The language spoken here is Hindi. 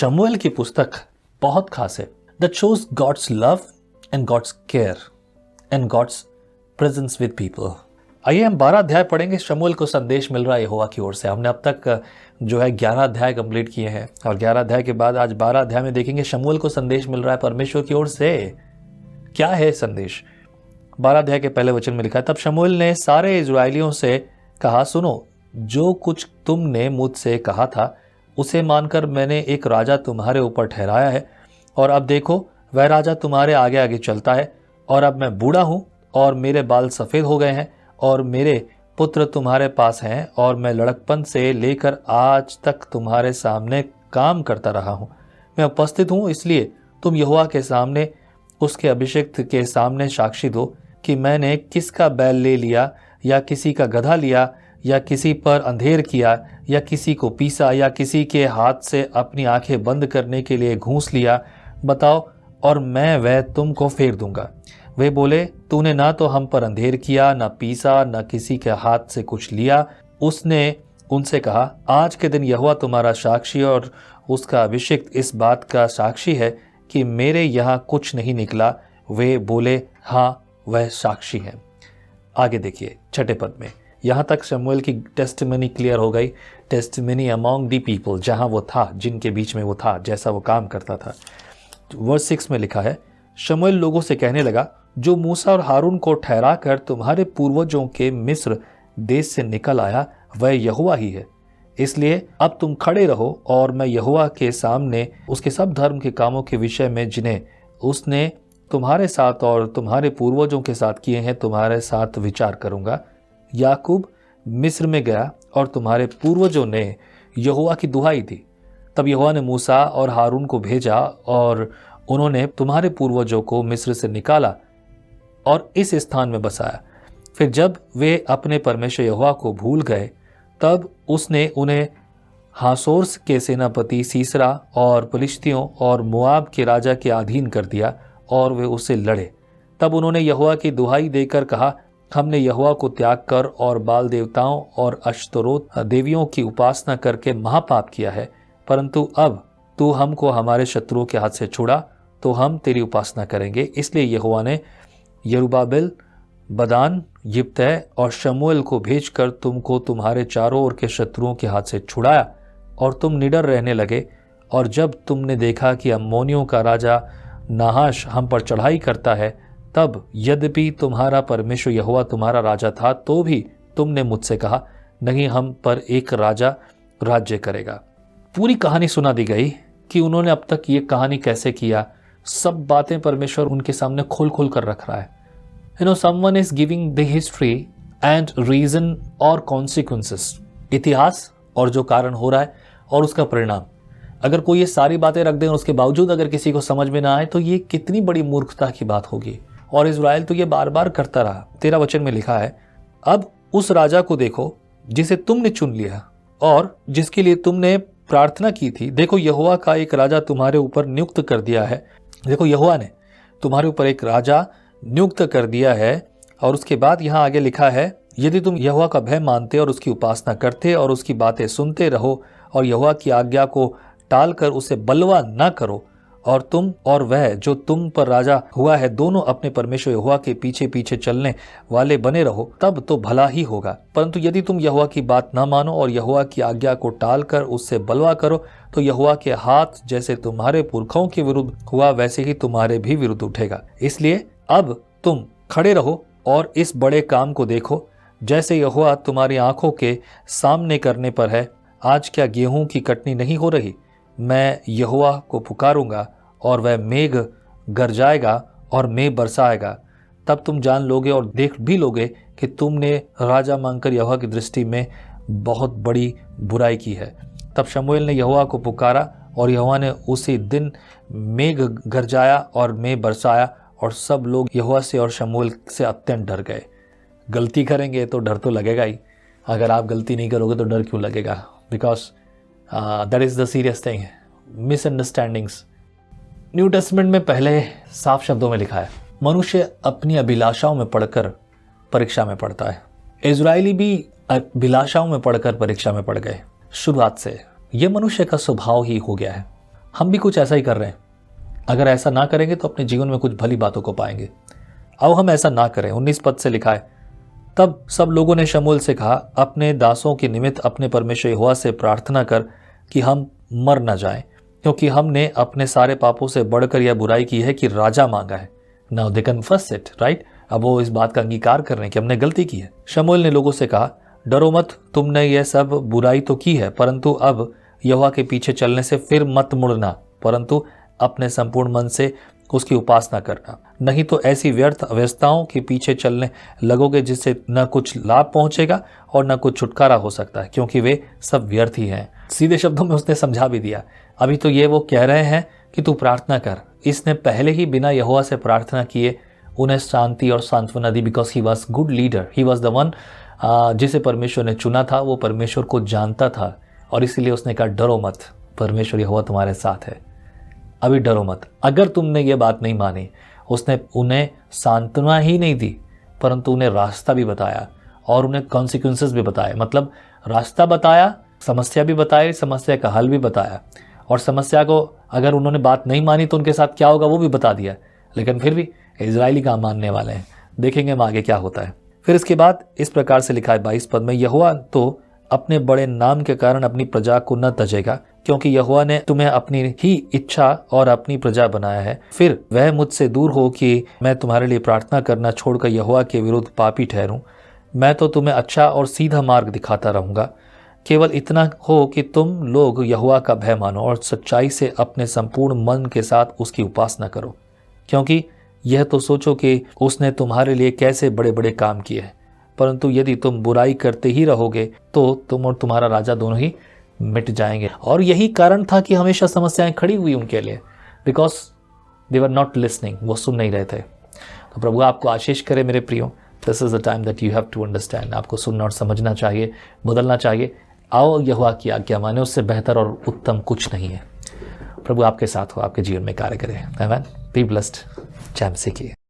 शमूएल की पुस्तक बहुत खास है, that shows God's love and God's care and God's presence with people. आइए हम 12 अध्याय पढ़ेंगे। शमूएल को संदेश मिल रहा है यहोवा की ओर से। हमने अब तक जो है 11 अध्याय कंप्लीट किए हैं और 11 अध्याय के बाद आज 12 अध्याय में देखेंगे शमूएल को संदेश मिल रहा है परमेश्वर की ओर से। क्या है संदेश? 12 अध्याय के पहले वचन में लिखा है, तब शमूएल ने सारे इजराइलियों से कहा, सुनो, जो कुछ तुमने मुझसे कहा था उसे मानकर मैंने एक राजा तुम्हारे ऊपर ठहराया है, और अब देखो वह राजा तुम्हारे आगे आगे चलता है। और अब मैं बूढ़ा हूँ और मेरे बाल सफ़ेद हो गए हैं और मेरे पुत्र तुम्हारे पास हैं, और मैं लड़कपन से लेकर आज तक तुम्हारे सामने काम करता रहा हूँ। मैं उपस्थित हूँ, इसलिए तुम यहोवा के सामने, उसके अभिषिक्त के सामने साक्षी दो कि मैंने किसका बैल ले लिया या किसी का गधा लिया या किसी पर अंधेर किया या किसी को पीसा या किसी के हाथ से अपनी आंखें बंद करने के लिए घूंस लिया। बताओ और मैं वह तुमको फेर दूंगा। वे बोले, तूने ना तो हम पर अंधेर किया, ना पीसा, ना किसी के हाथ से कुछ लिया। उसने उनसे कहा, आज के दिन यहोवा तुम्हारा साक्षी और उसका अभिषिक्त इस बात का साक्षी है कि मेरे यहाँ कुछ नहीं निकला। वे बोले, हाँ वह साक्षी है। आगे देखिए 6 पद में, यहाँ तक शमूएल की टेस्टिमनी क्लियर हो गई। टेस्टिमनी अमॉन्ग दी पीपल, जहाँ वो था, जिनके बीच में वो था, जैसा वो काम करता था। वर्स 6 में लिखा है, शमूएल लोगों से कहने लगा, जो मूसा और हारून को ठहरा कर तुम्हारे पूर्वजों के मिस्र देश से निकल आया वह यहोवा ही है। इसलिए अब तुम खड़े रहो और मैं यहोवा के सामने उसके सब धर्म के कामों के विषय में जिन्हें उसने तुम्हारे साथ और तुम्हारे पूर्वजों के साथ किए हैं तुम्हारे साथ विचार करूंगा। याकूब मिस्र में गया और तुम्हारे पूर्वजों ने यहोवा की दुहाई दी। तब यहोवा ने मूसा और हारून को भेजा और उन्होंने तुम्हारे पूर्वजों को मिस्र से निकाला और इस स्थान में बसाया। फिर जब वे अपने परमेश्वर यहोवा को भूल गए, तब उसने उन्हें हासोर के सेनापति सीसरा और फलिश्तियों और मोआब के राजा के अधीन कर दिया और वे उससे लड़े। तब उन्होंने यहोवा की दुहाई देकर कहा, हमने यहोवा को त्याग कर और बाल देवताओं और अश्तरोत देवियों की उपासना करके महापाप किया है। परंतु अब तू हमको हमारे शत्रुओं के हाथ से छुड़ा तो हम तेरी उपासना करेंगे। इसलिए यहोवा ने यरूब्बाबेल, बदान, यिप्तह और शमूएल को भेजकर तुमको तुम्हारे चारों ओर के शत्रुओं के हाथ से छुड़ाया और तुम निडर रहने लगे। और जब तुमने देखा कि अम्मोनियों का राजा नाहाश हम पर चढ़ाई करता है, तब यद्यपि तुम्हारा परमेश्वर यहोवा तुम्हारा राजा था, तो भी तुमने मुझसे कहा, नहीं हम पर एक राजा राज्य करेगा। पूरी कहानी सुना दी गई कि उन्होंने अब तक ये कहानी कैसे किया। सब बातें परमेश्वर उनके सामने खोल खोल कर रख रहा है। someone is giving the history and reason और consequences, इतिहास और जो कारण हो रहा है और उसका परिणाम। अगर कोई ये सारी बातें रख दे और उसके बावजूद अगर किसी को समझ में ना आए तो ये कितनी बड़ी मूर्खता की बात होगी। और इज़राइल तो ये बार बार करता रहा। 13 वचन में लिखा है, अब उस राजा को देखो जिसे तुमने चुन लिया और जिसके लिए तुमने प्रार्थना की थी। देखो यहोवा का एक राजा तुम्हारे ऊपर नियुक्त कर दिया है। देखो यहोवा ने तुम्हारे ऊपर एक राजा नियुक्त कर दिया है। और उसके बाद यहाँ आगे लिखा है, यदि तुम यहोवा का भय मानते और उसकी उपासना करते और उसकी बातें सुनते रहो और यहोवा की आज्ञा को टाल कर उसे बलवा न करो, और तुम और वह जो तुम पर राजा हुआ है दोनों अपने परमेश्वर यहोवा के पीछे पीछे चलने वाले बने रहो, तब तो भला ही होगा। परंतु यदि तुम यहोवा की बात न मानो और यहोवा की आज्ञा को टाल कर उससे बलवा करो, तो यहोवा के हाथ जैसे तुम्हारे पुरखों के विरुद्ध हुआ वैसे ही तुम्हारे भी विरुद्ध उठेगा। इसलिए अब तुम खड़े रहो और इस बड़े काम को देखो, जैसे यहोवा तुम्हारी आंखों के सामने करने पर है। आज क्या गेहूं की कटनी नहीं हो रही? मैं यहोवा को पुकारूंगा और वह मेघ गरजाएगा और मेघ बरसाएगा। तब तुम जान लोगे और देख भी लोगे कि तुमने राजा मांगकर यहोवा की दृष्टि में बहुत बड़ी बुराई की है। तब शमूएल ने यहोवा को पुकारा और यहोवा ने उसी दिन मेघ गरजाया और मेघ बरसाया, और सब लोग यहोवा से और शमूएल से अत्यंत डर गए। गलती करेंगे तो डर तो लगेगा ही। अगर आप गलती नहीं करोगे तो डर क्यों लगेगा? Because that is the serious thing, misunderstandings. New testament में पहले साफ शब्दों में लिखा है, मनुष्य अपनी अभिलाषाओं में पढ़कर परीक्षा में पड़ता है। इजरायली भी अभिलाषाओं में पढ़कर परीक्षा में पड़ गए। शुरुआत से यह मनुष्य का स्वभाव ही हो गया है। हम भी कुछ ऐसा ही कर रहे हैं। अगर ऐसा ना करेंगे तो अपने जीवन में कुछ भली बातों को पाएंगे। आओ हम ऐसा ना करें। 19 पद से लिखा है, तब सब लोगों ने शमूएल से कहा, अपने दासों के निमित्त अपने परमेश्वर यहोवा से प्रार्थना कर कि हम मर न जाएं, क्योंकि हमने अपने सारे पापों से बढ़कर यह बुराई की है कि राजा मांगा है। Now they confess it, right. अब वो इस बात का अंगीकार कर रहे हैं कि हमने गलती की है। शमूएल ने लोगों से कहा, डरो मत, तुमने यह सब बुराई तो की है, परंतु अब यहोवा के पीछे चलने से फिर मत मुड़ना, परंतु अपने संपूर्ण मन से उसकी उपासना करना, नहीं तो ऐसी व्यर्थ अवस्थाओं के पीछे चलने लगोगे जिससे न कुछ लाभ पहुंचेगा और न कुछ छुटकारा हो सकता है, क्योंकि वे सब व्यर्थ ही हैं। सीधे शब्दों में उसने समझा भी दिया। अभी तो ये वो कह रहे हैं कि तू प्रार्थना कर। इसने पहले ही बिना यहोवा से प्रार्थना किए उन्हें शांति और सांत्वना दी, because he was good leader, he was the one जिसे परमेश्वर ने चुना था। वो परमेश्वर को जानता था और इसीलिए उसने कहा, डरो मत, परमेश्वर यहोवा तुम्हारे साथ है, अभी डरो मत। अगर तुमने ये बात नहीं मानी, उसने उन्हें सांत्वना ही नहीं दी, परंतु उन्हें रास्ता भी बताया और उन्हें कॉन्सिक्वेंसेस भी बताए। मतलब रास्ता बताया, समस्या भी बताई, समस्या का हल भी बताया, और समस्या को अगर उन्होंने बात नहीं मानी तो उनके साथ क्या होगा वो भी बता दिया। लेकिन फिर भी इजरायली का मानने वाले हैं। देखेंगे हम आगे क्या होता है। फिर इसके बाद इस प्रकार से लिखा है 22 पद में, यहोवा तो अपने बड़े नाम के कारण अपनी प्रजा को न तजेगा, क्योंकि यहोवा ने तुम्हें अपनी ही इच्छा और अपनी प्रजा बनाया है। फिर वह मुझसे दूर हो कि मैं तुम्हारे लिए प्रार्थना करना छोड़कर यहोवा के विरुद्ध पापी ठहरूं। मैं तो तुम्हें अच्छा और सीधा मार्ग दिखाता रहूंगा। केवल इतना हो कि तुम लोग यहोवा का भय मानो और सच्चाई से अपने संपूर्ण मन के साथ उसकी उपासना करो, क्योंकि यह तो सोचो कि उसने तुम्हारे लिए कैसे बड़े बड़े काम किए हैं। परंतु यदि तुम बुराई करते ही रहोगे तो तुम और तुम्हारा राजा दोनों ही मिट जाएंगे। और यही कारण था कि हमेशा समस्याएं खड़ी हुई उनके लिए, because they were not listening, वो सुन नहीं रहे थे। तो प्रभु आपको आशीष करे मेरे प्रियो। This is the time that you have to understand. आपको सुनना और समझना चाहिए, बदलना चाहिए। आओ यहोवा की आज्ञा माने, उससे बेहतर और उत्तम कुछ नहीं है। प्रभु आपके साथ हो, आपके जीवन में कार्य करे। आमीन। Be blessed. जय मसीह की।